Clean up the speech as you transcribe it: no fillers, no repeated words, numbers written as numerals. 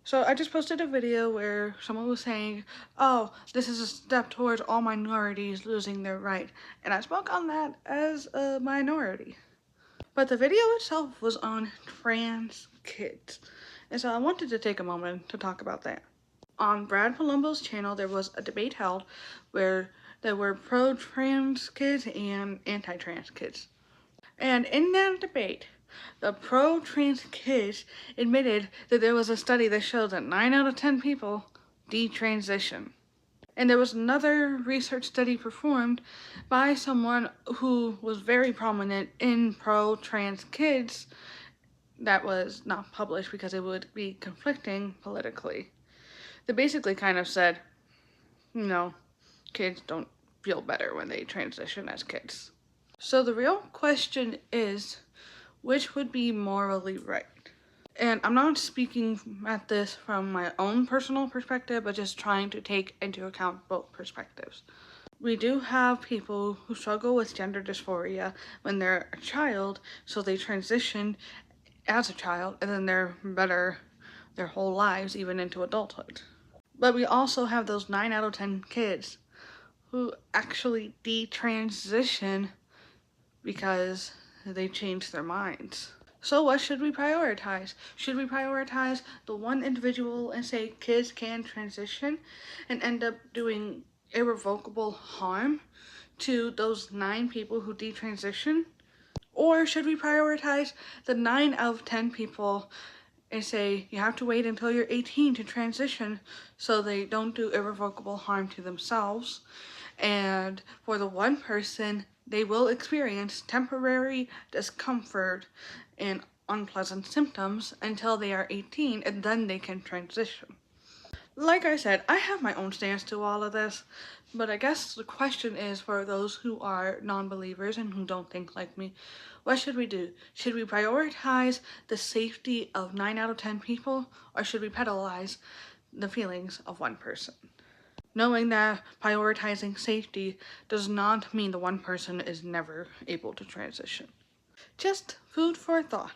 So I just posted a video where someone was saying, oh, this is a step towards all minorities losing their right. And I spoke on that as a minority. But the video itself was on trans kids. And so I wanted to take a moment to talk about that. On Brad Palumbo's channel, there was a debate held where there were pro-trans kids and anti-trans kids. And in that debate, the pro-trans kids admitted that there was a study that showed that 9 out of 10 people detransition. And there was another research study performed by someone who was very prominent in pro-trans kids that was not published because it would be conflicting politically. They basically kind of said, kids don't feel better when they transition as kids. So the real question is, which would be morally right? And I'm not speaking at this from my own personal perspective, but just trying to take into account both perspectives. We do have people who struggle with gender dysphoria when they're a child, so they transition as a child, and then they're better their whole lives, even into adulthood. But we also have those 9 out of 10 kids who actually detransition because they change their minds. So what should we prioritize? Should we prioritize the one individual and say kids can transition and end up doing irrevocable harm to those 9 people who detransition? Or should we prioritize the 9 out of 10 people and say you have to wait until you're 18 to transition so they don't do irrevocable harm to themselves, and for the one person they will experience temporary discomfort and unpleasant symptoms until they are 18, and then they can transition. Like I said, I have my own stance to all of this, but I guess the question is for those who are non-believers and who don't think like me, what should we do? Should we prioritize the safety of 9 out of 10 people, or should we penalize the feelings of one person? Knowing that prioritizing safety does not mean the one person is never able to transition. Just food for thought.